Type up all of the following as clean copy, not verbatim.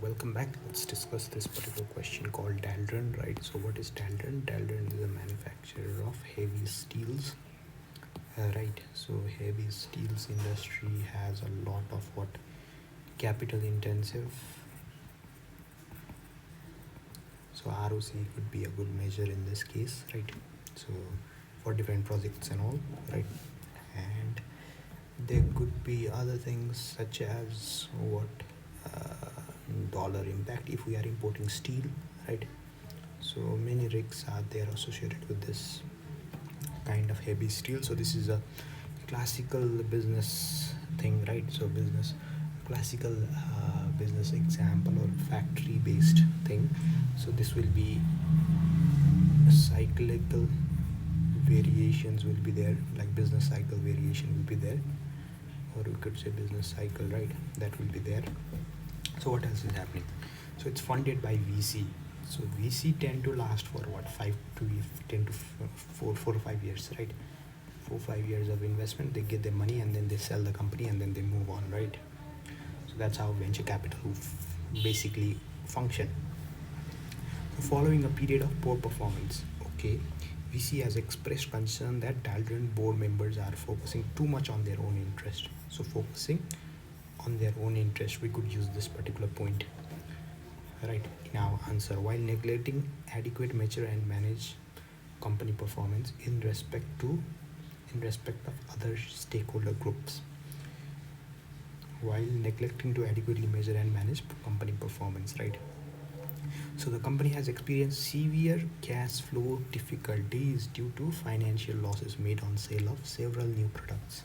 Welcome back. Let's discuss this particular question called Daldorn, right? So, what is Daldorn? Daldorn is a manufacturer of heavy steels, right? So, heavy steels industry has a lot of what capital intensive. So, ROC could be a good measure in this case, right? So, for different projects and all, right? And there could be other things such as what dollar impact if we are importing steel, right? So many rigs are there associated with this kind of heavy steel. So this is a classical business thing, right? So business classical business example or factory based thing. So this will be cyclical variations will be there, like business cycle variation will be there, or we could say business cycle, right? That will be there. So what else is happening? So it's funded by VC. So VC tend to last for what 5 to 10 to 4 or 5 years, right? 4 5 years of investment. They get their money and then they sell the company and then they move on, right? So that's how venture capital basically function. So following a period of poor performance, okay, VC has expressed concern that Daldorn board members are focusing too much on their own interest. So focusing on their own interest, we could use this particular point, right, in our answer, while neglecting adequate measure and manage company performance in respect of other stakeholder groups. While neglecting to adequately measure and manage company performance, right? So the company has experienced severe cash flow difficulties due to financial losses made on sale of several new products.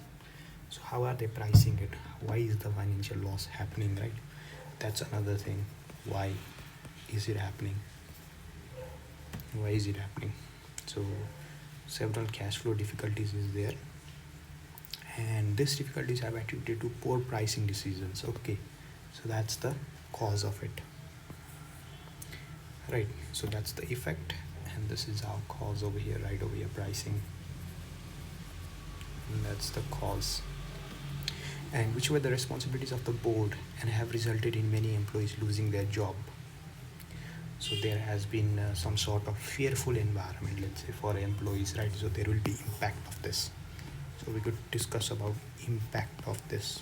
So how are they pricing it? Why is the financial loss happening, right? That's another thing. Why is it happening? Why is it happening? So several cash flow difficulties is there, and these difficulties have attributed to poor pricing decisions. Okay, so that's the cause of it, right? So that's the effect, and this is our cause over here, right over here, pricing, and that's the cause. And which were the responsibilities of the board and have resulted in many employees losing their job. So there has been some sort of fearful environment, let's say, for employees, right? So there will be impact of this. So we could discuss about impact of this,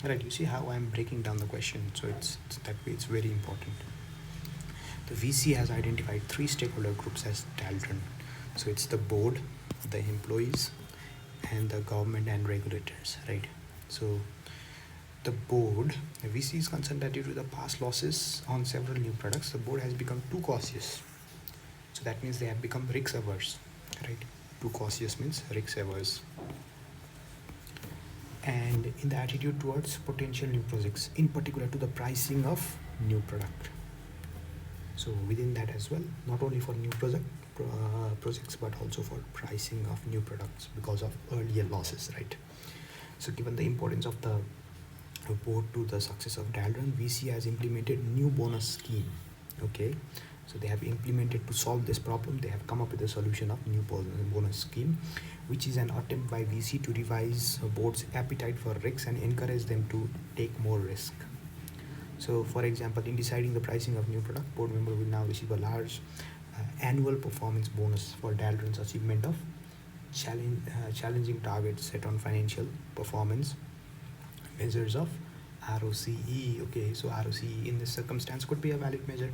right? You see how I'm breaking down the question. So it's that way, it's very important. The VC has identified 3 stakeholder groups as Daldorn. So it's the board, the employees, and the government and regulators, right? So the board, the VC is concerned that due to the past losses on several new products, the board has become too cautious. So that means they have become risk averse, right? Too cautious means risk averse. And in the attitude towards potential new projects, in particular to the pricing of new product. So within that as well, not only for new projects, but also for pricing of new products because of earlier losses, right? So given the importance of the board to the success of Daldorn, VC has implemented new bonus scheme. Okay, so they have implemented to solve this problem. They have come up with a solution of new bonus scheme, which is an attempt by VC to revise board's appetite for risks and encourage them to take more risk. So for example, in deciding the pricing of new product, board member will now receive a large annual performance bonus for Daldorn's achievement of challenging targets set on financial performance measures of ROCE. Okay, so ROCE in this circumstance could be a valid measure.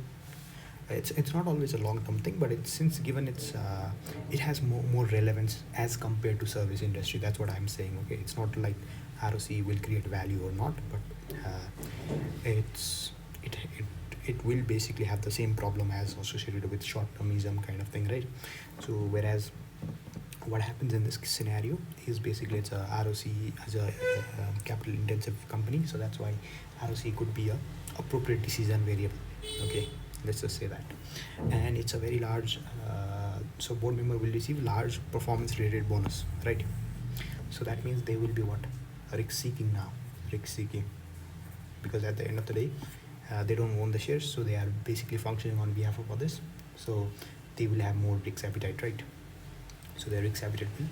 It's not always a long-term thing, but it's since given it has more relevance as compared to service industry. That's what I'm saying. Okay, it's not like ROCE will create value or not, but it will basically have the same problem as associated with short-termism kind of thing, right? So whereas what happens in this scenario is basically it's a ROCE as a capital intensive company, so that's why ROCE could be a appropriate decision variable. Okay, let's just say that. And it's a very large so board member will receive large performance related bonus, right? So that means they will be what, risk seeking now, because at the end of the day they don't own the shares, so they are basically functioning on behalf of others, so they will have more risk appetite, right? So their risk appetite will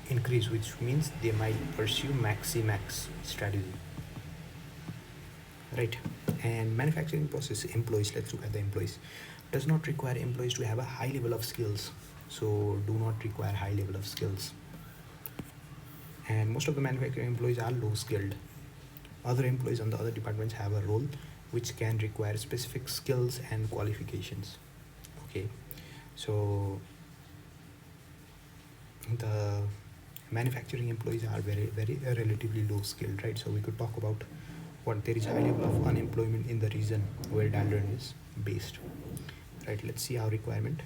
increase, which means they might pursue maxi-max strategy, right? And manufacturing process employees, let's look at the employees, does not require employees to have a high level of skills. So do not require high level of skills. And most of the manufacturing employees are low skilled. Other employees on the other departments have a role which can require specific skills and qualifications. Okay, so the manufacturing employees are very relatively low skilled, right? So we could talk about what there is high level of unemployment in the region where Daldorn is based, right? Let's see our requirement.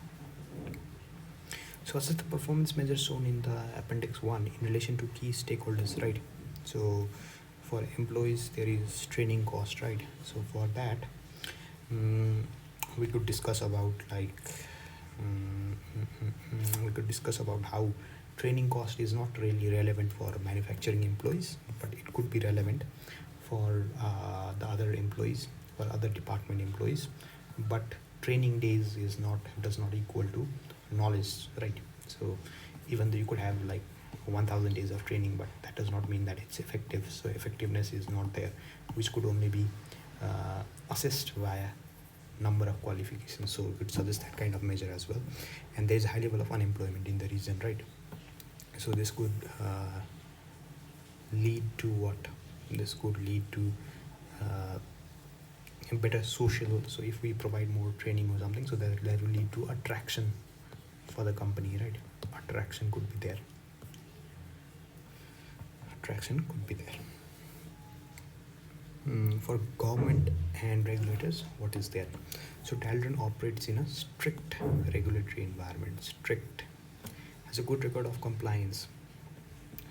So assess the performance measures shown in the appendix 1 in relation to key stakeholders, right? So for employees there is training cost, right? So for that we could discuss about like we could discuss about how training cost is not really relevant for manufacturing employees, but it could be relevant for the other employees, for other department employees. But training days does not equal to knowledge, right? So even though you could have like 1000 days of training, but that does not mean that it's effective. So effectiveness is not there, which could only be assessed via number of qualifications. So we could suggest that kind of measure as well. And there's a high level of unemployment in the region, right? So this could lead to what? This could lead to better social. So if we provide more training or something, so that will lead to attraction for the company, right? Attraction could be there. Attraction could be there. For government and regulators, what is there? So Daldorn operates in a strict regulatory environment. Strict, has a good record of compliance.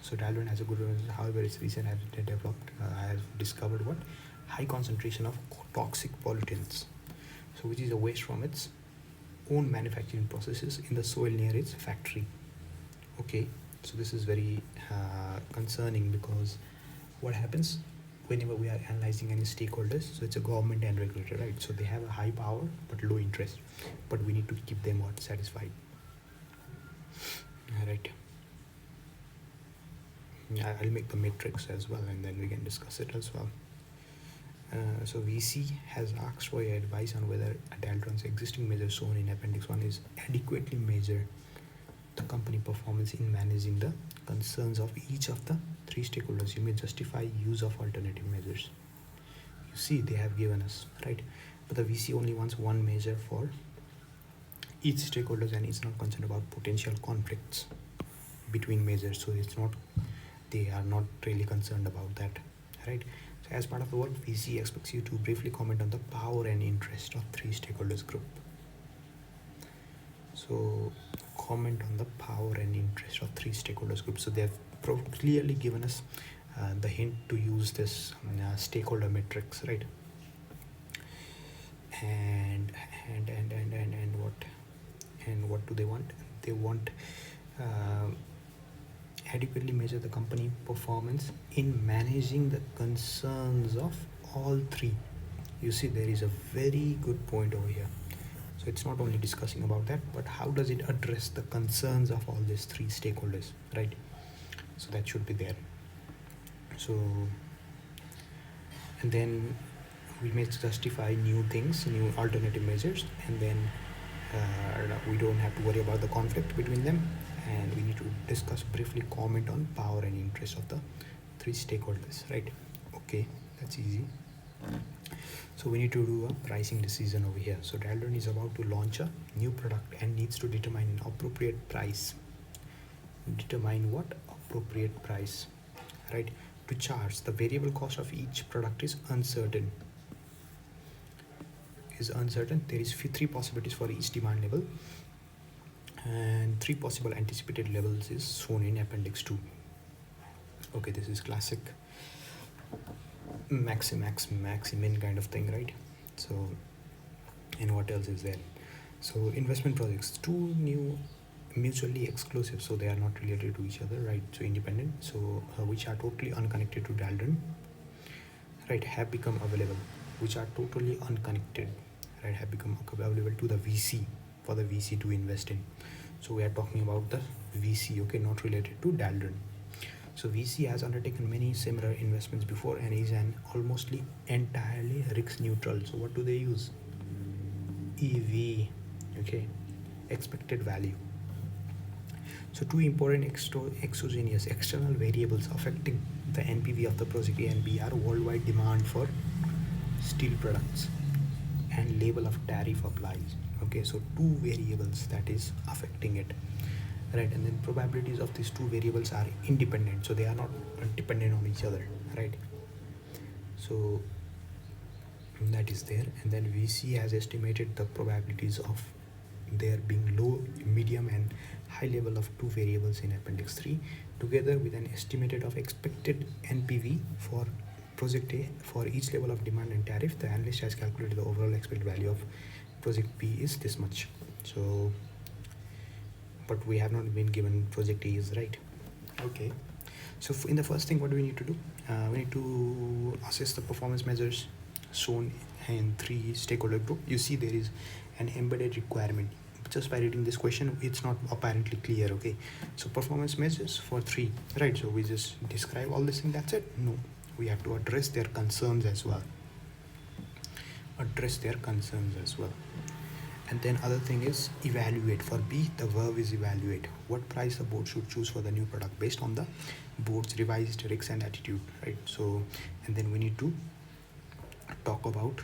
So Daldorn has a good record. However, its recent has developed has discovered what? High concentration of toxic pollutants, so which is a waste from its own manufacturing processes in the soil near its factory. Okay, so this is very concerning, because what happens whenever we are analyzing any stakeholders, so it's a government and regulator, right? So they have a high power but low interest, but we need to keep them what? Satisfied. Right. I'll make the matrix as well, and then we can discuss it as well. So VC has asked for your advice on whether Daldorn's existing measures shown in Appendix 1 is adequately measure the company performance in managing the concerns of each of the three stakeholders. You may justify use of alternative measures. You see, they have given us, right? But the VC only wants one measure for each stakeholders, and it's not concerned about potential conflicts between measures. So it's not, they are not really concerned about that, right? So as part of the work, VC expects you to briefly comment on the power and interest of three stakeholders group. So comment on the power and interest of three stakeholders group. So they have clearly given us the hint to use this stakeholder matrix, right? And what do they want? They want adequately measure the company performance in managing the concerns of all three. You see, there is a very good point over here. So it's not only discussing about that, but how does it address the concerns of all these three stakeholders, right? So that should be there. So, and then we may justify new things, new alternative measures, and then we don't have to worry about the conflict between them, and we need to discuss briefly comment on power and interest of the three stakeholders, right? Okay, that's easy. So we need to do a pricing decision over here. So Daldorn is about to launch a new product and needs to determine an appropriate price. Determine what? Appropriate price, right? To charge. The variable cost of each product is uncertain. There is three possibilities for each demand level, and three possible anticipated levels is shown in Appendix 2. Okay, this is classic maximin kind of thing, right? So, and what else is there? So investment projects, two new mutually exclusive, so they are not related to each other, right? So independent, so which are totally unconnected to Daldorn, right, have become available, which are totally unconnected, right, have become available to the VC, for the VC to invest in. So we are talking about the VC, okay, not related to Daldorn. So VC has undertaken many similar investments before and is an almost entirely risk neutral. So what do they use? EV, okay, expected value. So two important exogenous external variables affecting the NPV of the project A and B are worldwide demand for steel products and level of tariff applies. Okay, so two variables that is affecting it, right? And then probabilities of these two variables are independent, so they are not dependent on each other, right? So that is there. And then VC has estimated the probabilities of there being low, medium and high level of two variables in appendix 3 together with an estimated of expected NPV for project A for each level of demand and tariff. The analyst has calculated the overall expected value of project B is this much. So but we have not been given project A is, right? Okay, so in the first thing, what do we need to do? We need to assess the performance measures shown in 3 stakeholder group. You see there is an embedded requirement. Just by reading this question, it's not apparently clear. Okay, so performance measures for 3, right? So we just describe all this thing, that's it? No, we have to address their concerns as well. And then other thing is evaluate. For B, the verb is evaluate. What price the board should choose for the new product based on the board's revised risks and attitude, right? So, and then we need to talk about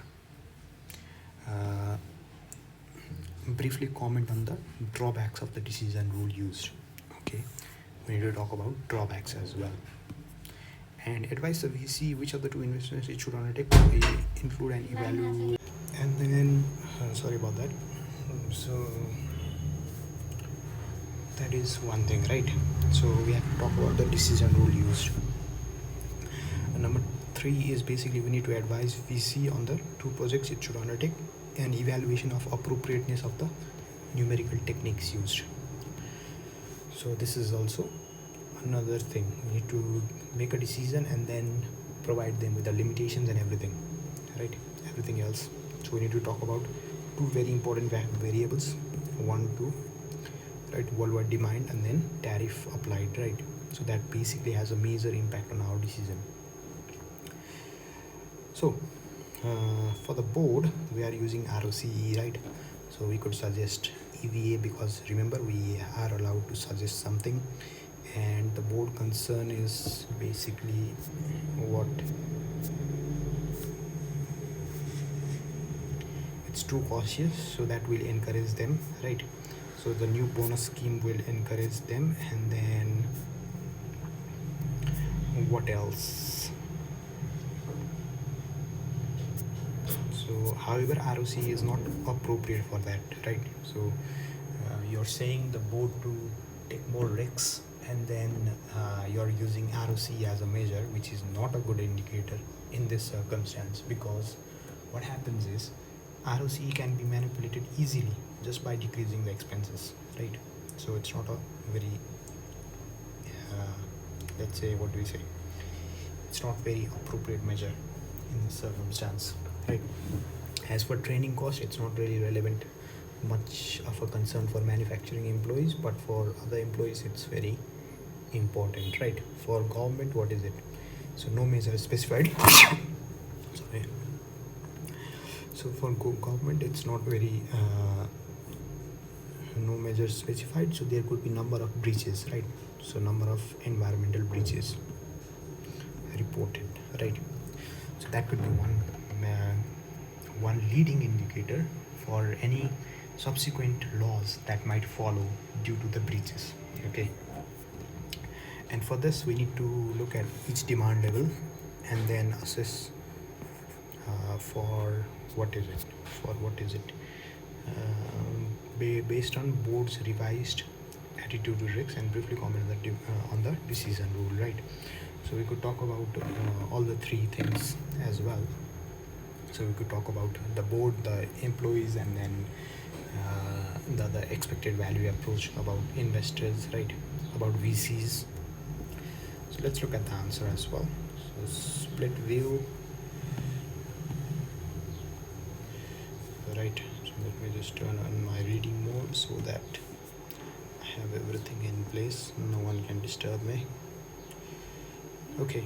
briefly comment on the drawbacks of the decision rule used. Okay, we need to talk about drawbacks as well. And advise the VC which of the two investments it should undertake. We include and evaluate. And then, sorry about that. So that is one thing, right? So we have to talk about the decision rule used. And number 3 is basically we need to advise VC on the two projects it should undertake and evaluation of appropriateness of the numerical techniques used. So this is also another thing. We need to make a decision and then provide them with the limitations and everything, right? Everything else. So we need to talk about two very important variables, 1, 2, right? Worldwide demand and then tariff applied, right? So that basically has a major impact on our decision. So for the board, we are using ROCE, right? So we could suggest EVA because remember we are allowed to suggest something, and the board concern is basically what it's too cautious, so that will encourage them, right? So the new bonus scheme will encourage them. And then what else? So however, ROC is not appropriate for that, right? So you're saying the board to take more risks, and then you're using ROC as a measure, which is not a good indicator in this circumstance, because what happens is ROC can be manipulated easily just by decreasing the expenses, right? So it's not a very let's say, what do we say, it's not very appropriate measure in this circumstance, right? As for training cost, it's not really relevant, much of a concern for manufacturing employees, but for other employees it's very important, right? For government, what is it? So no measure is specified. Sorry. So for government, it's not very no measure specified, so there could be number of breaches, right? So number of environmental breaches reported, right? So that could be one leading indicator for any subsequent laws that might follow due to the breaches. Okay, and for this we need to look at each demand level and then assess for what is it based on board's revised attitude to risks, and briefly comment on the decision rule, right? So we could talk about all the 3 things as well. So we could talk about the board, the employees, and then the expected value approach, about investors, right? About VCs. So let's look at the answer as well. So split view, right? So let me just turn on my reading mode so that I have everything in place, no one can disturb me. Okay,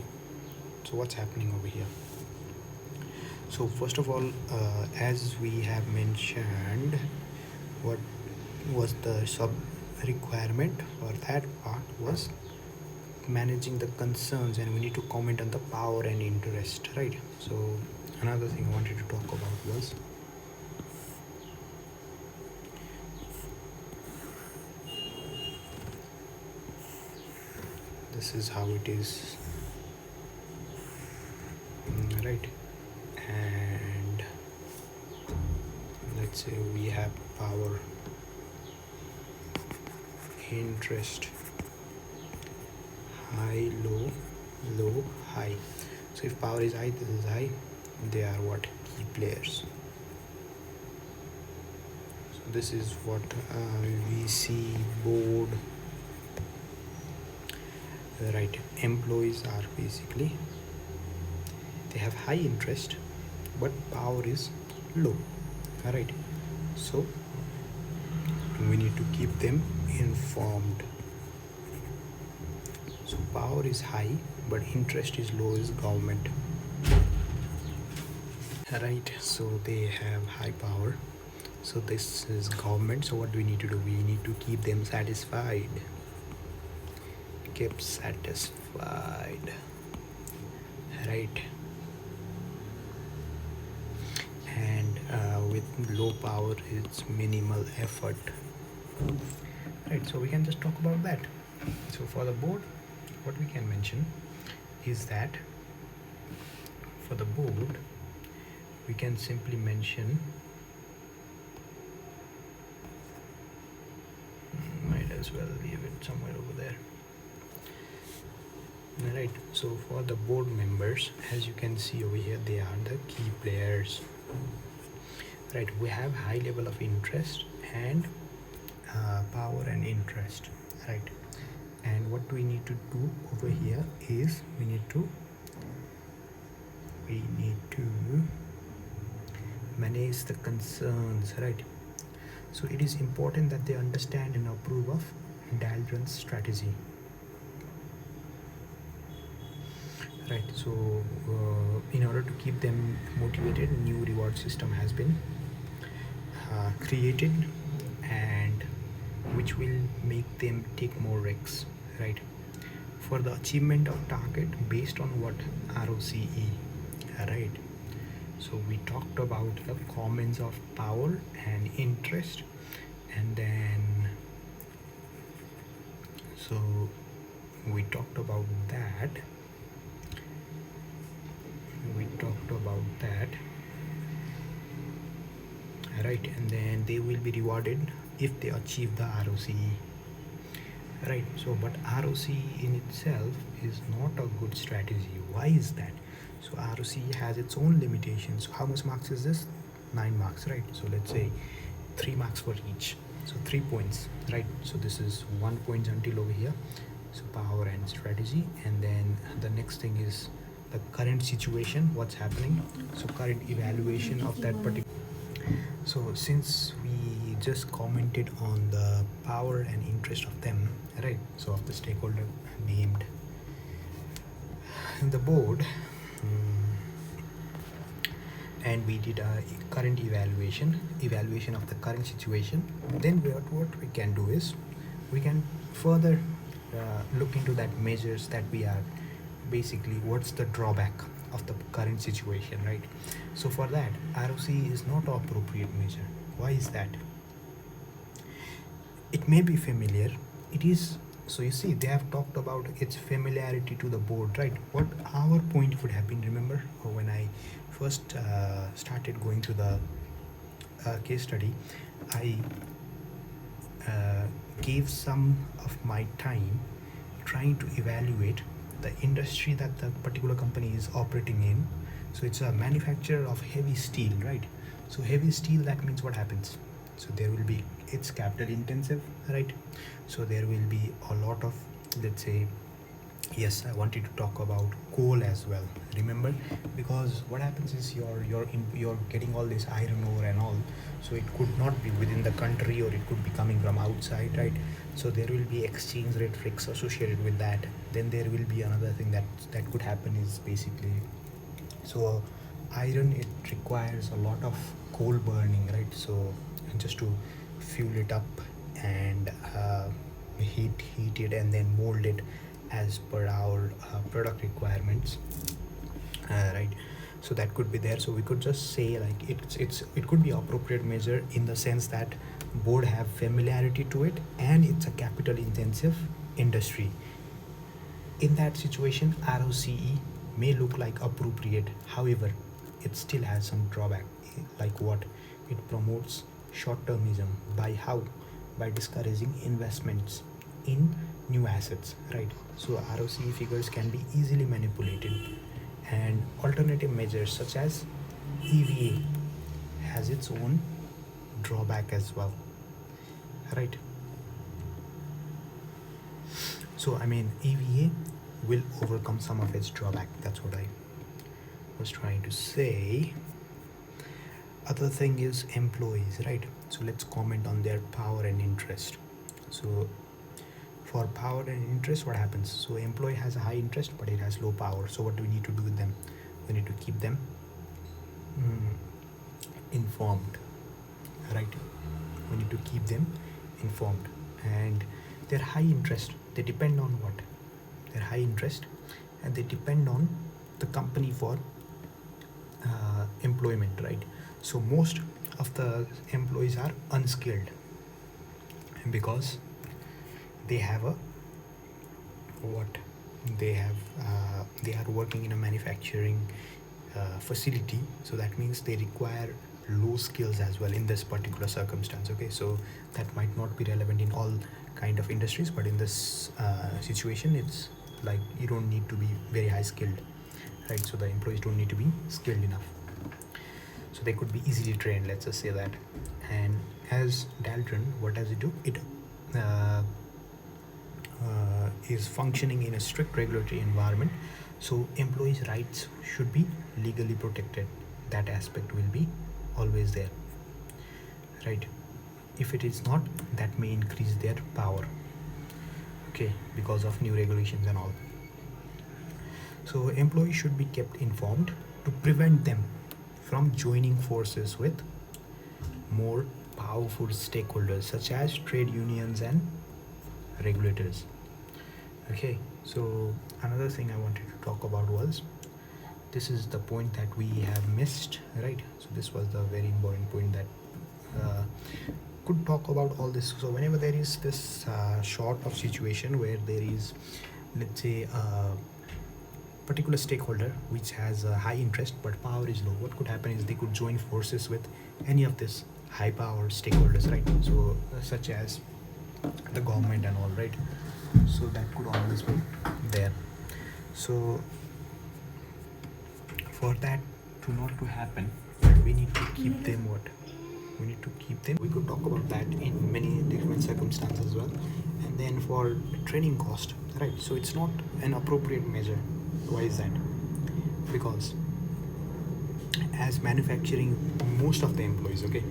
so what's happening over here? So first of all, as we have mentioned, what was the sub requirement for that part was managing the concerns, and we need to comment on the power and interest, right? So another thing I wanted to talk about was this is how it is, right? And let's say we have power, interest, high, low, low, high. So if power is high, this is high, they are what? Key players. So this is what we see board, right? Employees are basically, they have high interest but power is low, right? So we need to keep them informed. So power is high but interest is low is government, right? So they have high power, so this is government. So what do we need to do? We need to keep them satisfied, kept satisfied, right? And with low power it's minimal effort, right? So we can just talk about that. So for the board, what we can mention is that for the board we can simply mention, might as well leave it somewhere over there, right? So for the board members, as you can see over here, they are the key players, right? We have high level of interest and power and interest, right? And what we need to do over here is we need to manage the concerns, right? So it is important that they understand and approve of Daldron's strategy, right? So in order to keep them motivated, new reward system has been created, and which will make them take more risks, right? For the achievement of target based on what? ROCE, right? So we talked about the comments of power and interest, and then so we talked about that, right? And then they will be rewarded if they achieve the ROCE, right? So but ROCE in itself is not a good strategy. Why is that? So ROCE has its own limitations. So how much marks is this? 9 marks, right? So let's say 3 marks for each, so 3 points, right? So this is 1 point until over here, so power and strategy. And then the next thing is the current situation, what's happening, so current evaluation of that particular. So since we just commented on the power and interest of them, right? So of the stakeholder named in the board, and we did a current evaluation of the current situation, then what we can do is we can further look into that measures that we are basically, what's the drawback of the current situation, right? So for that, ROCE is not an appropriate measure. Why is that? It may be familiar, it is. So you see, they have talked about its familiarity to the board, right? What our point would have been, remember when I first started going through the case study, I gave some of my time trying to evaluate the industry that the particular company is operating in. So it's a manufacturer of heavy steel, right? So heavy steel, that means what happens? So there will be, it's capital intensive, right? So there will be a lot of, let's say, Yes, I wanted to talk about coal as well. Remember, because what happens is you're getting all this iron ore and all, so it could not be within the country or it could be coming from outside, right? So there will be exchange rate risks associated with that. Then there will be another thing that could happen is basically, so iron, it requires a lot of coal burning, right? So just to fuel it up and heat it and then mold it as per our product requirements, right? So that could be there. So we could just say like it could be appropriate measure in the sense that board have familiarity to it and it's a capital intensive industry. In that situation, ROCE may look like appropriate. However, it still has some drawback. Like what? It promotes short-termism by how? By discouraging investments in new assets, right? So ROCE figures can be easily manipulated, and alternative measures such as EVA has its own drawback as well, right? So I mean, EVA will overcome some of its drawback. That's what I was trying to say. Other thing is employees, right? So let's comment on their power and interest. So for power and interest, what happens? So employee has a high interest, but it has low power. So what do we need to do with them? We need to keep them informed, right? We need to keep them informed. And their high interest, they depend on what? Their high interest, and they depend on the company for employment, right? So most of the employees are unskilled because they have a what? They are working in a manufacturing facility, so that means they require low skills as well in this particular circumstance. Okay, so that might not be relevant in all kind of industries, but in this situation, it's like you don't need to be very high skilled, right? So the employees don't need to be skilled enough, so they could be easily trained, let's just say that. And as Daldorn, what does it do? It is functioning in a strict regulatory environment, so employees' rights should be legally protected. That aspect will be always there, right? If it is not, that may increase their power, okay, because of new regulations and all. So employees should be kept informed to prevent them from joining forces with more powerful stakeholders such as trade unions and regulators. Okay, so another thing I wanted to talk about was, this is the point that we have missed, right? So this was the very important point that could talk about all this. So whenever there is this sort of situation where there is, let's say, a particular stakeholder which has a high interest but power is low, what could happen is they could join forces with any of this high power stakeholders, right? So such as the government and all, right? So that could always be there. So for that to not to happen, we need to keep them what? We need to keep them. We could talk about that in many different circumstances as well. And then for training cost, right? So it's not an appropriate measure. Why is that? Because as manufacturing, most of the employees, okay,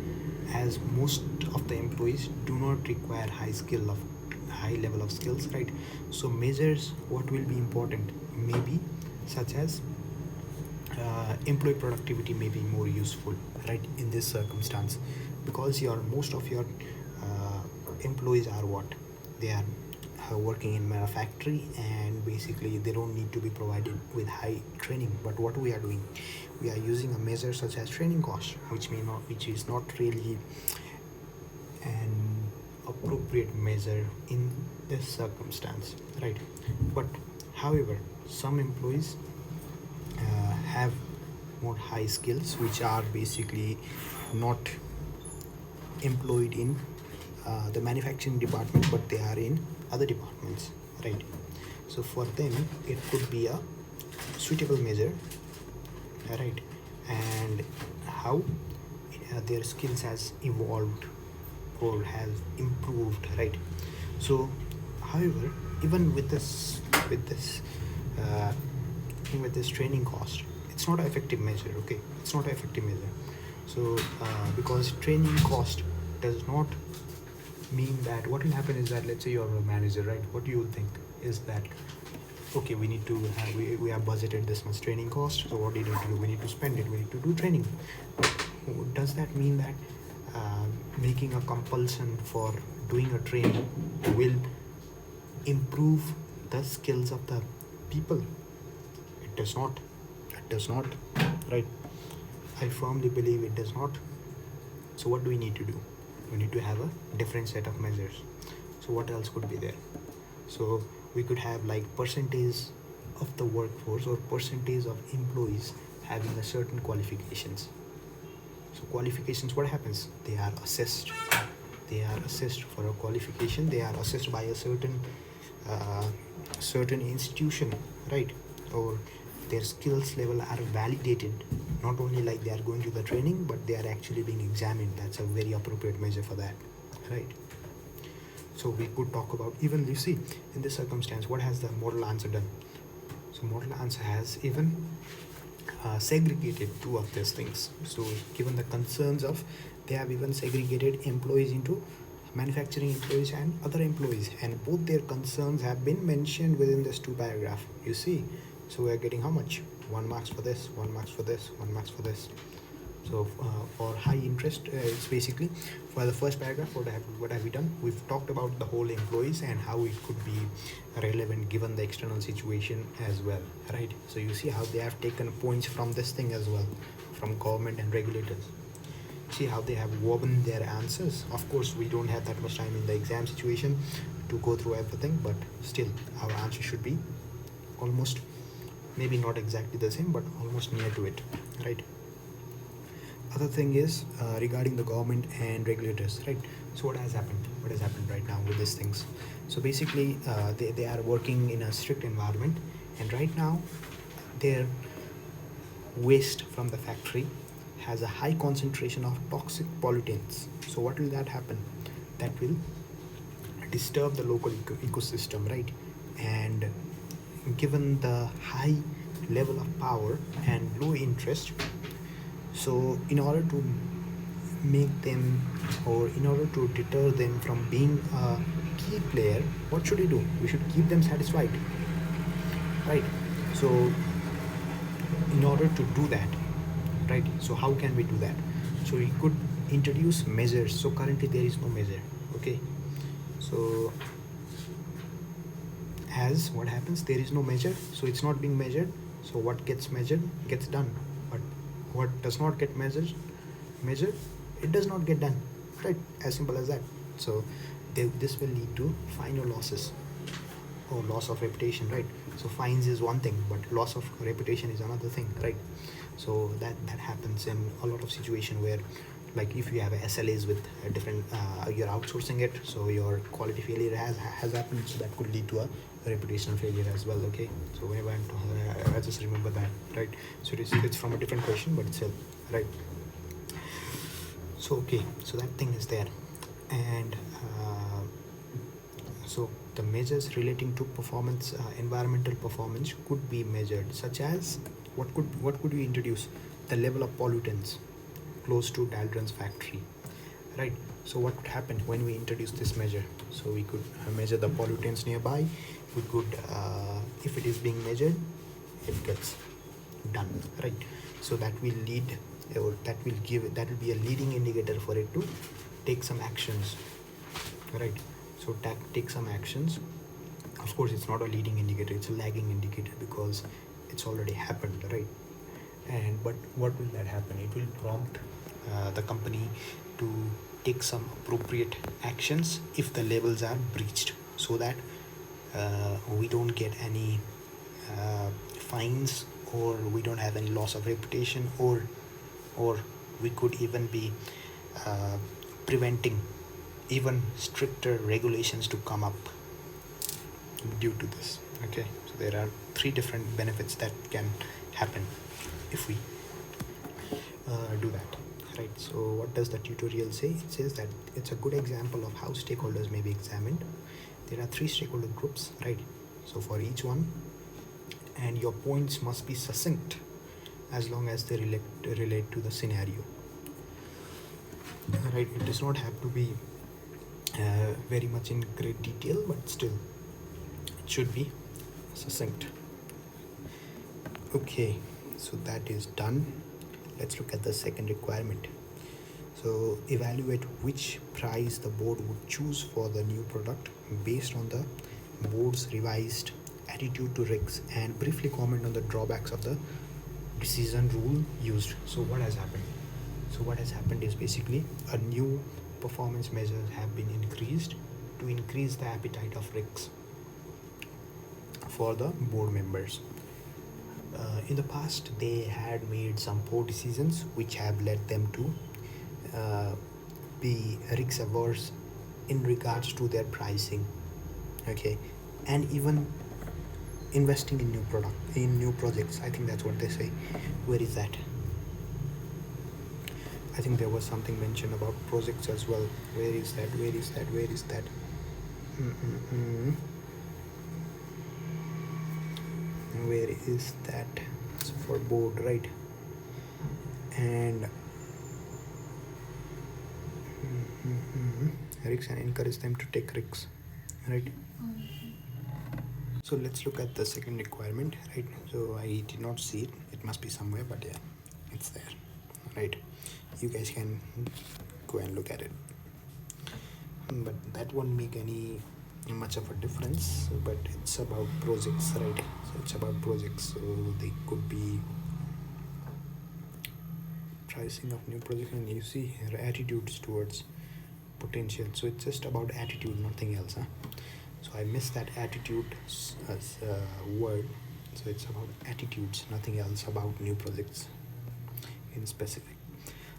as most of the employees do not require high level of skills, right? So measures what will be important, maybe such as employee productivity may be more useful, right, in this circumstance, because most of your employees are what? They are working in manufacturing, and basically they don't need to be provided with high training. But what we are doing, we are using a measure such as training cost, which is not really an appropriate measure in this circumstance, right? But however, some employees have more high skills which are basically not employed in the manufacturing department, but they are in other departments, right? So for them it could be a suitable measure, right? And how their skills has evolved or has improved, right? So however, even with this with this uh, with this training cost, it's not an effective measure. Okay, it's not an effective measure. So because training cost does not mean that what will happen is that, let's say you're a manager, right? What you will think is that, okay, we need to have, we have budgeted this much training cost, so what do you need to do? We need to spend it, we need to do training. Does that mean that making a compulsion for doing a training will improve the skills of the people? It does not. It does not, right? I firmly believe it does not. So what do we need to do? We need to have a different set of measures. So what else could be there? So we could have like percentage of the workforce or percentage of employees having a certain qualifications. So qualifications, what happens? They are assessed. They are assessed for a qualification. They are assessed by a certain institution, right? Or their skills level are validated. Not only like they are going to the training, but they are actually being examined. That's a very appropriate measure for that, right? So we could talk about, even you see in this circumstance, what has the model answer done? So model answer has even segregated two of these things. So given the concerns of, they have even segregated employees into manufacturing employees and other employees, and both their concerns have been mentioned within this 2 paragraph. You see, so we are getting how much? 1 marks for this, 1 marks for this, 1 marks for this. So for high interest, it's basically for the first paragraph. What have we done? We've talked about the whole employees and how it could be relevant given the external situation as well, right? So you see how they have taken points from this thing as well, from government and regulators. See how they have woven their answers. Of course, we don't have that much time in the exam situation to go through everything, but still our answer should be almost, maybe not exactly the same, but almost near to it, right? Other thing is regarding the government and regulators, right? So what has happened? What has happened right now with these things? So basically, they are working in a strict environment, and right now, their waste from the factory has a high concentration of toxic pollutants. So what will that happen? That will disturb the local ecosystem, right? And given the high level of power and low interest, so in order to make them, or in order to deter them from being a key player, what should we do? We should keep them satisfied, right? So in order to do that, right, so how can we do that? So we could introduce measures. So currently there is no measure, okay? So as what happens, there is no measure, so it's not being measured. So what gets measured gets done, but what does not get measured, it does not get done, right? As simple as that. So this will lead to fine or losses, or loss of reputation, right? So fines is one thing, but loss of reputation is another thing, right? So that happens in a lot of situation where, like if you have SLAs with a different, you're outsourcing it, so your quality failure has happened, so that could lead to a reputational failure as well, okay? So whenever I just remember that, right? So it's from a different question, but still, right? So okay, so that thing is there, and so the measures relating to performance, environmental performance could be measured, such as what could we introduce? The level of pollutants close to Daldorn's factory, right? So what could happen when we introduce this measure? So we could measure the pollutants nearby. We could, if it is being measured, it gets done, right? So that will lead, or that will be a leading indicator for it to take some actions, right? So take some actions. Of course, it's not a leading indicator, it's a lagging indicator, because it's already happened, right? And but what will that happen? It will prompt the company to take some appropriate actions if the levels are breached, so that we don't get any fines, or we don't have any loss of reputation, or we could even be preventing even stricter regulations to come up due to this, okay? So there are 3 different benefits that can happen if we do that, right? So what does the tutorial say? It says that it's a good example of how stakeholders may be examined. There are 3 stakeholder groups, right? So for each one, and your points must be succinct as long as they relate to the scenario, right? It does not have to be very much in great detail, but still it should be succinct. Okay, so that is done. Let's look at the second requirement. So evaluate which price the board would choose for the new product based on the board's revised attitude to risks, and briefly comment on the drawbacks of the decision rule used. So what has happened? So what has happened is basically a new performance measures have been increased to increase the appetite of risks for the board members. In the past, they had made some poor decisions which have led them to be risk averse in regards to their pricing, okay, and even investing in new projects. I think that's what they say. Where is that? I think there was something mentioned about projects as well. Where is that? Where is that? So for board, right? And risks, and encourage them to take risks, right? So let's look at the second requirement, right? So I did not see it. It must be somewhere, but yeah, it's there, right? You guys can go and look at it. But that won't make any much of a difference. But it's about projects, right? So it's about projects. So they could be pricing of new projects, and you see her attitudes towards potential. So it's just about attitude, nothing else, huh? So I missed that attitude as a word. So it's about attitudes, nothing else about new projects in specific.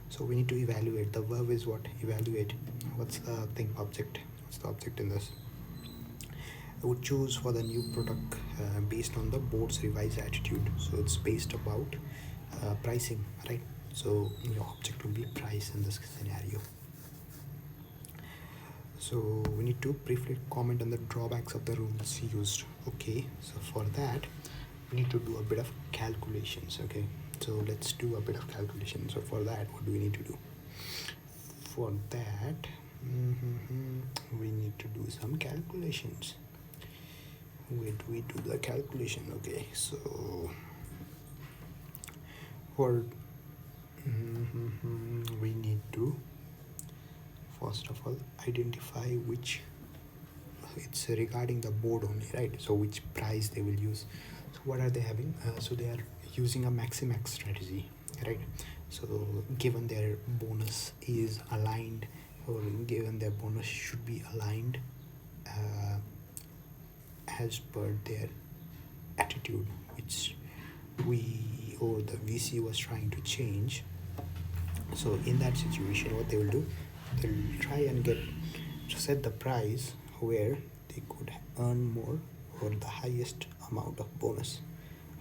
So we need to evaluate. The verb is what? Evaluate. What's the thing? Object. What's the object in this? I would choose for the new product based on the board's revised attitude. So it's based about pricing, right? So your object will be price in this scenario. So we need to briefly comment on the drawbacks of the rules used. Okay, so for that we need to do a bit of calculations. Okay, so let's do a bit of calculation. So for that, what do we need to do? For that, we need to do some calculations. Where do we do the calculation? Okay, so for we need to first of all identify which, it's regarding the board only, right? So which price they will use. So what are they having? So they are using a maximax strategy, right? So given their bonus is aligned, or given their bonus should be aligned as per their attitude, which we or the VC was trying to change. So in that situation, what they will do, they'll try and set the price where they could earn more or the highest amount of bonus,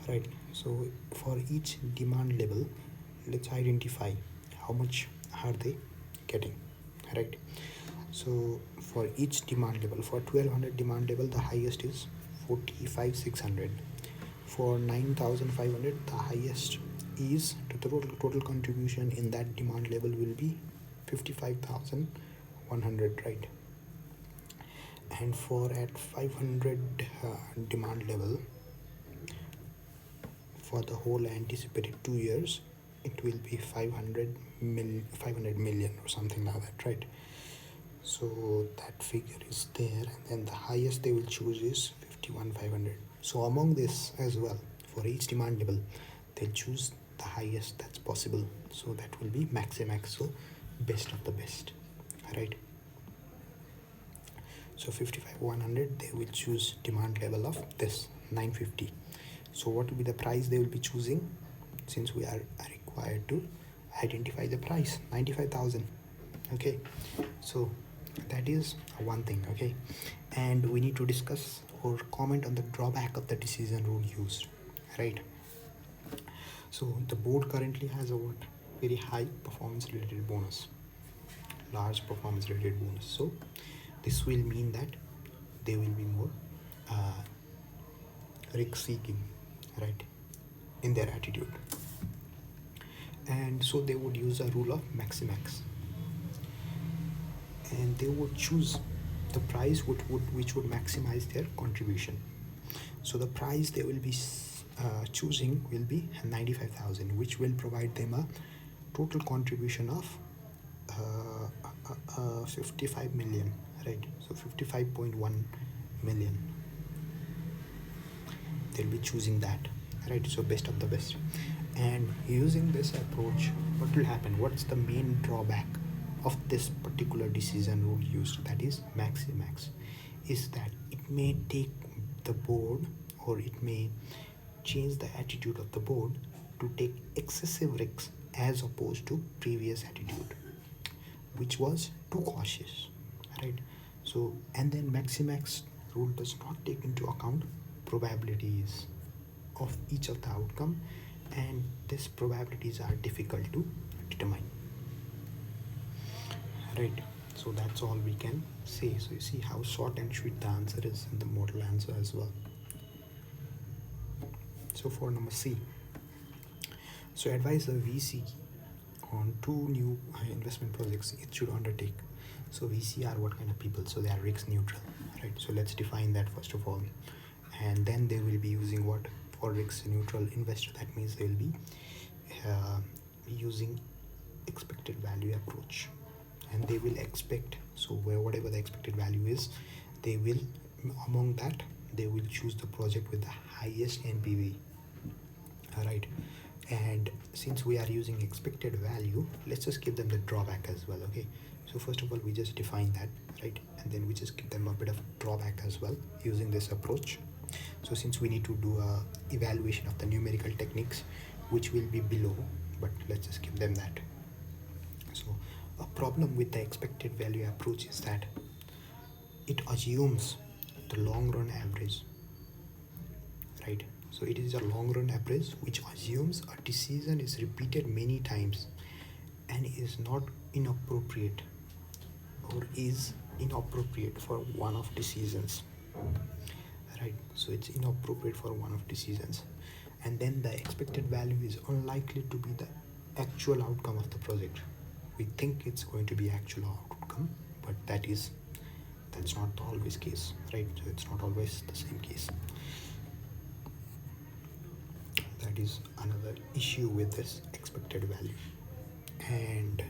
right? So for each demand level, let's identify how much are they getting, right? So for each demand level, for 1200 demand level, the highest is 45,600. For 9,500, the highest is to the total contribution in that demand level will be 55,100, right? And for at 500 demand level, for the whole anticipated 2 years, it will be 500 million or something like that, right? So that figure is there, and then the highest they will choose is 51,500. So among this as well, for each demand level, they'll choose the highest that's possible. So that will be maximax, so best of the best, right? So 55,100, they will choose demand level of this 950. So what will be the price they will be choosing? Since we are required to identify the price, 95,000. Okay, so that is one thing. Okay, and we need to discuss or comment on the drawback of the decision rule used, right? So the board currently has a very high performance related bonus, large performance related bonus. So this will mean that they will be more risk seeking, right, in their attitude. And so they would use a rule of maximax, and they would choose the price which would maximize their contribution. So the price they will be choosing will be 95,000, which will provide them a total contribution of 55 million, right? So 55.1 million. They'll be choosing that, right? So best of the best. And using this approach, what will happen? What's the main drawback of this particular decision rule used, that is maximax, is that it may take the board, or it may change the attitude of the board to take excessive risks as opposed to previous attitude, which was too cautious, right? So, and then maximax rule does not take into account probabilities of each of the outcome, and these probabilities are difficult to determine, right? So that's all we can say. So you see how short and sweet the answer is in the model answer as well. So for number C, so advise a VC on 2 new investment projects it should undertake. So VC are what kind of people? So they are risk neutral, right? So let's define that first of all, and then they will be using what for risk neutral investor. That means they will be using expected value approach, and they will expect, so whatever the expected value is, they will, among that, they will choose the project with the highest NPV, right? And since we are using expected value, let's just give them the drawback as well. Okay, so first of all we just define that, right? And then we just give them a bit of drawback as well using this approach. So since we need to do a evaluation of the numerical techniques, which will be below, but let's just give them that. So a problem with the expected value approach is that it assumes the long run average, right? So it is a long run average which assumes a decision is repeated many times and is not inappropriate, or is inappropriate for one of decisions, right? So it's inappropriate for one of decisions, and then the expected value is unlikely to be the actual outcome of the project. We think it's going to be actual outcome, but that's not always case, right? So it's not always the same case. That is another issue with this expected value. And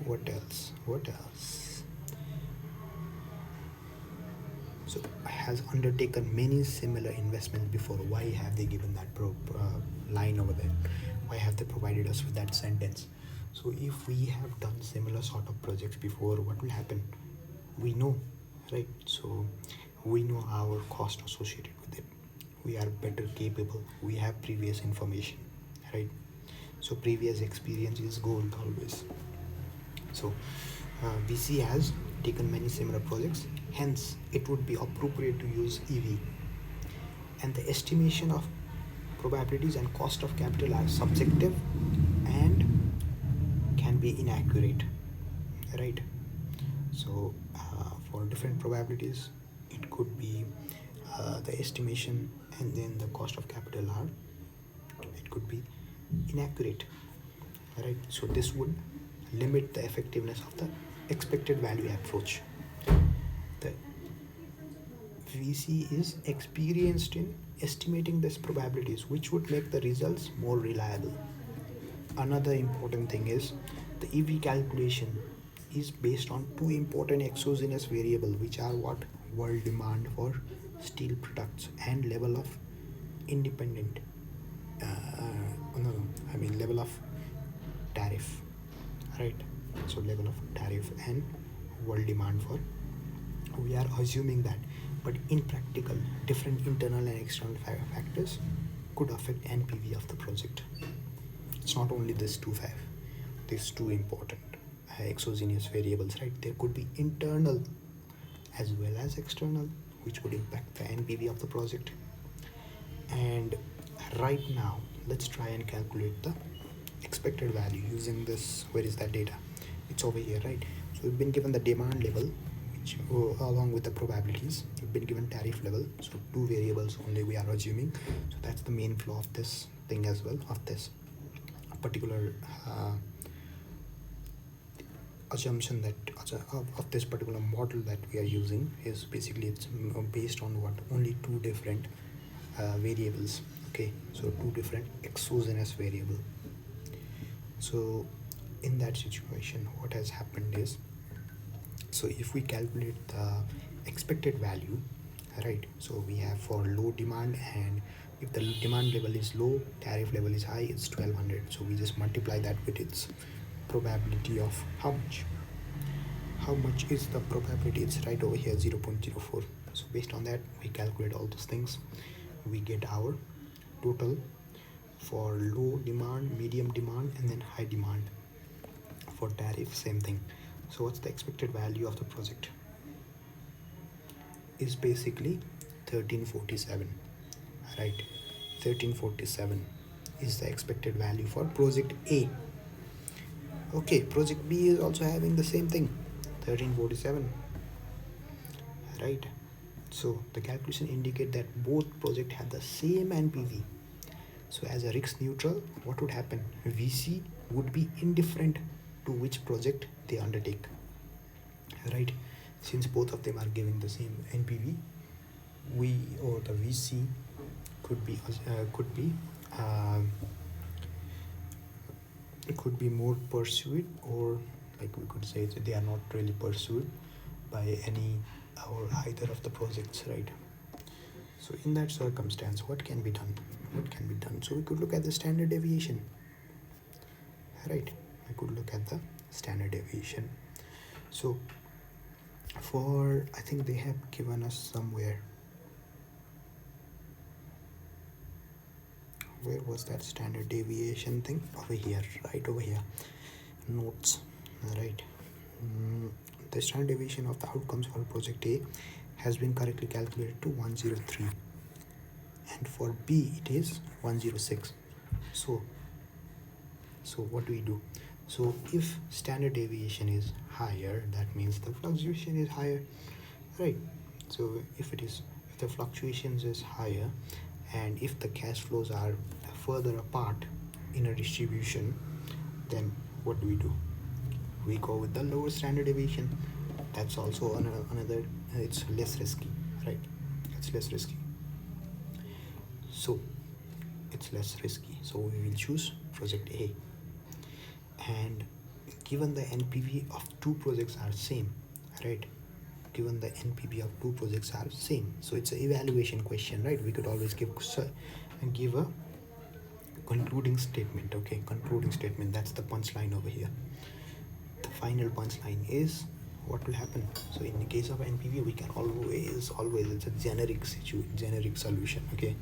what else? So has undertaken many similar investments before. Why have they given that line over there? Why have they provided us with that sentence? So if we have done similar sort of projects before, what will happen? We know, right? So we know our cost associated with it. We are better capable. We have previous information, right? So previous experience is gold always. So VC has taken many similar projects, hence it would be appropriate to use EV. And the estimation of probabilities and cost of capital are subjective and can be inaccurate, right? So for different probabilities, it could be the estimation and then the cost of capital it could be inaccurate, right? So this would limit the effectiveness of the expected value approach. The VC is experienced in estimating these probabilities, which would make the results more reliable. Another important thing is the EV calculation is based on 2 important exogenous variables, which are what? World demand for steel products and level of independent level of tariff, right? So level of tariff and world demand for, we are assuming that, but in practical, different internal and external factors could affect NPV of the project. It's not only these two important exogenous variables, right? There could be internal as well as external, which would impact the NPV of the project. And right now, let's try and calculate the expected value using this. Where is that data? It's over here, right? So we've been given the demand level along with the probabilities. You've been given tariff level, so two variables only we are assuming. So that's the main flaw of this thing as well, of this particular assumption that of this particular model that we are using is basically it's based on what only two different variables. Okay, so two different exogenous variable. So in that situation, what has happened is, so if we calculate the expected value, right, so we have for low demand, and if the demand level is low, tariff level is high, it's 1200. So we just multiply that with its probability of how much is the probability. It's right over here, 0.04. So based on that, we calculate all those things. We get our total for low demand, medium demand, and then high demand. For tariff, same thing. So what's the expected value of the project? Is basically 1347, right? 1347 is the expected value for project A. Okay, project B is also having the same thing, 1347, right? So the calculation indicate that both project have the same NPV. So as a risk neutral, what would happen? VC would be indifferent to which project they undertake, right? Since both of them are giving the same NPV, we or the VC could be it could be more pursued, or like we could say that they are not really pursued by any or either of the projects, right? So in that circumstance, what can be done? So we could look at the standard deviation, right? I could look at the standard deviation. So for, I think they have given us somewhere, where was that standard deviation thing? Over here, right over here, notes, right? The standard deviation of the outcomes for project A has been correctly calculated to 103, and for B it is 106. So what do we do? So if standard deviation is higher, that means the fluctuation is higher, right? So if the fluctuations is higher, and if the cash flows are further apart in a distribution, then what do? We go with the lower standard deviation. That's also another, it's less risky, right? It's less risky. So it's less risky. So we will choose project A. And given the NPV of two projects are same, right? Given the NPV of two projects are same, so it's an evaluation question, right? We could always give a concluding statement. Okay, concluding statement, that's the punchline over here. The final punchline is what will happen. So in the case of NPV, we can always it's a generic solution. Okay,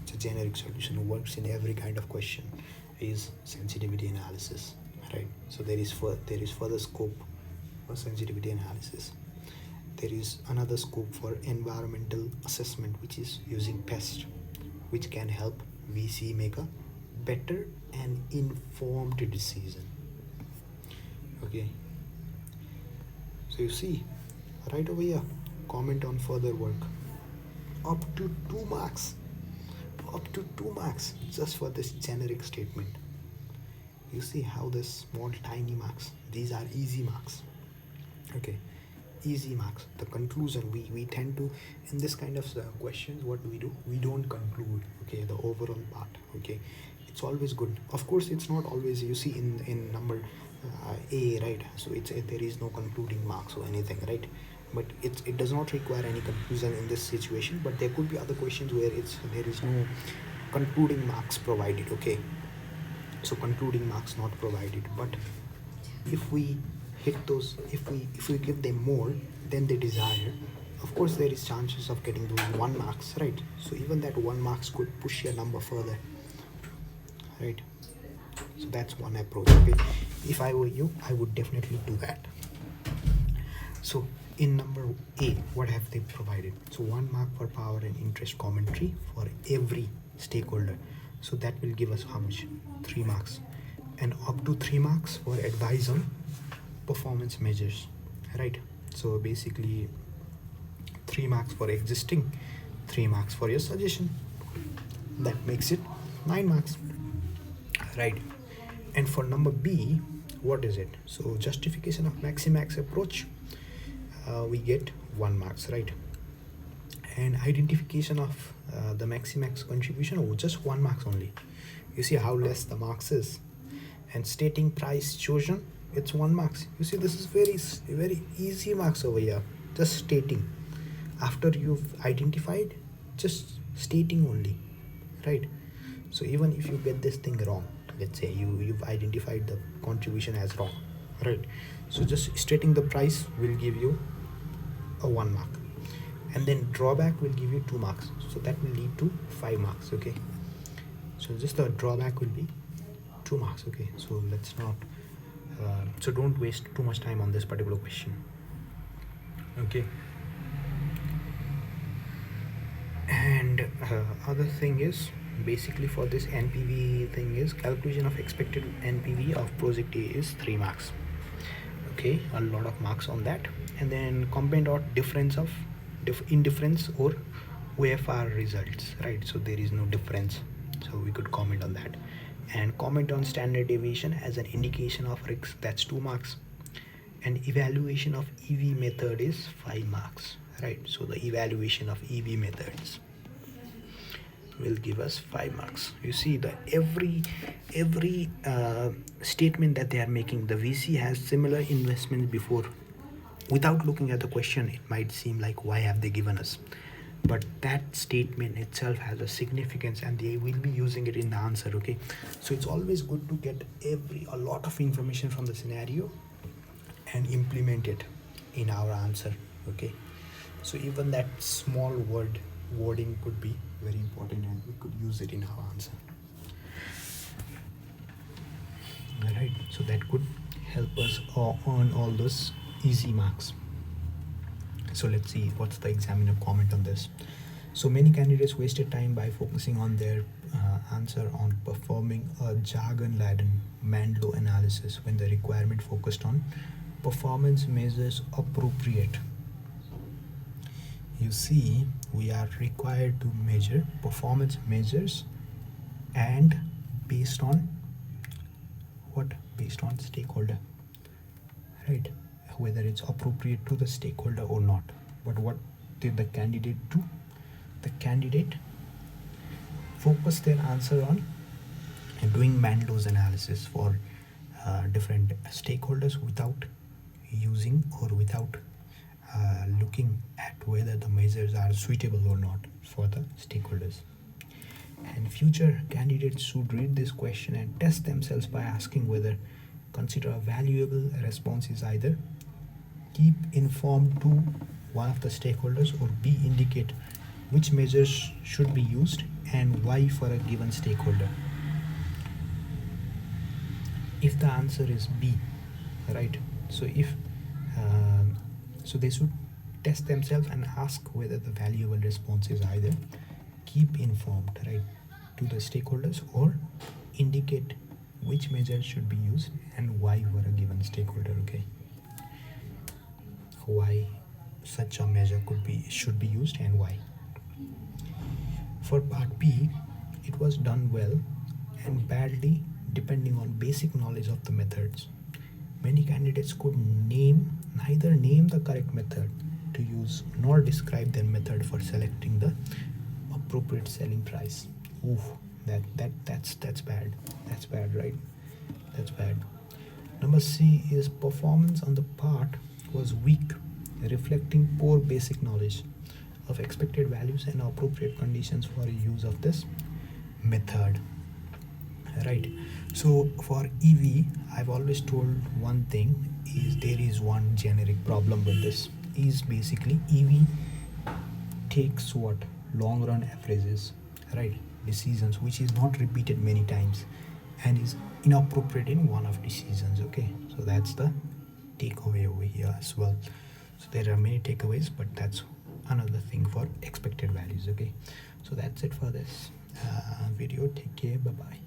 it's a generic solution, works in every kind of question, is sensitivity analysis, right? So there is further scope for sensitivity analysis. There is another scope for environmental assessment, which is using PEST, which can help VC make a better and informed decision. Okay, so you see right over here, comment on further work, up to 2 marks just for this generic statement. You see how this small tiny marks, these are easy marks. Okay, easy marks. The conclusion, we tend to, in this kind of questions, what do? We don't conclude, okay, the overall part. Okay, it's always good. Of course, it's not always, you see in number A, right? So there is no concluding marks or anything, right? But it does not require any conclusion in this situation. But there could be other questions where there is no concluding marks provided. Okay, so concluding marks not provided. But if we hit those, if we give them more than they desire, of course there is chances of getting those 1 marks, right? So even that 1 marks could push your number further, right? So that's one approach. Okay, if I were you, I would definitely do that. So in number A, what have they provided? So 1 mark for power and interest commentary for every stakeholder. So that will give us how much? 3 marks. And up to 3 marks for advice on performance measures, right? So basically 3 marks for existing, 3 marks for your suggestion. That makes it 9 marks, right? And for number B, what is it? So justification of maximax approach, we get 1 marks, right? And identification of the maximax contribution, oh, just 1 marks only. You see how less the marks is. And stating price chosen, it's 1 marks. You see, this is very easy marks over here. Just stating. After you've identified, just stating only, right? So even if you get this thing wrong, let's say you've identified the contribution as wrong, right? So just stating the price will give you a 1 mark, and then drawback will give you 2 marks. So that will lead to 5 marks, okay? So just the drawback will be 2 marks, okay? So let's not, so don't waste too much time on this particular question, okay? And other thing is, basically for this NPV thing is, calculation of expected NPV of project A is 3 marks, okay? A lot of marks on that. And then comment on difference of indifference or OFR results, right? So there is no difference, so we could comment on that. And comment on standard deviation as an indication of risk, that's 2 marks. And evaluation of EV method is 5 marks, right? So the evaluation of EV methods will give us 5 marks. You see, the every statement that they are making, the VC has similar investments before. Without looking at the question, it might seem like, why have they given us? But that statement itself has a significance, and they will be using it in the answer, okay? So it's always good to get a lot of information from the scenario and implement it in our answer, okay? So even that small wording could be very important, and we could use it in our answer. All right, so that could help us earn all those easy marks. So let's see what's the examiner comment on this. So many candidates wasted time by focusing on their answer on performing a jargon-laden Mandlo analysis when the requirement focused on performance measures appropriate. You see, we are required to measure performance measures, and based on what? Based on stakeholder, right? Whether it's appropriate to the stakeholder or not. But what did the candidate do? The candidate focused their answer on doing Mandlo's analysis for different stakeholders without using or without looking at whether the measures are suitable or not for the stakeholders. And future candidates should read this question and test themselves by asking whether consider a valuable response is either keep informed to one of the stakeholders, or B, indicate which measures should be used and why for a given stakeholder. If the answer is B, right? So if so they should test themselves and ask whether the valuable response is either keep informed, right, to the stakeholders, or indicate which measures should be used and why for a given stakeholder, okay? Why such a measure should be used and why. For part B, it was done well and badly depending on basic knowledge of the methods. Many candidates could neither name the correct method to use nor describe their method for selecting the appropriate selling price. Ooh, that's bad. That's bad, right? That's bad. Number C is performance on the part was weak, reflecting poor basic knowledge of expected values and appropriate conditions for use of this method, right? So for EV, I've always told one thing is there is one generic problem with this, is basically EV takes what? Long run averages, right? Decisions which is not repeated many times and is inappropriate in one of decisions, okay? So that's the takeaway over here as well. So there are many takeaways, but that's another thing for expected values, okay? So that's it for this video. Take care. Bye bye.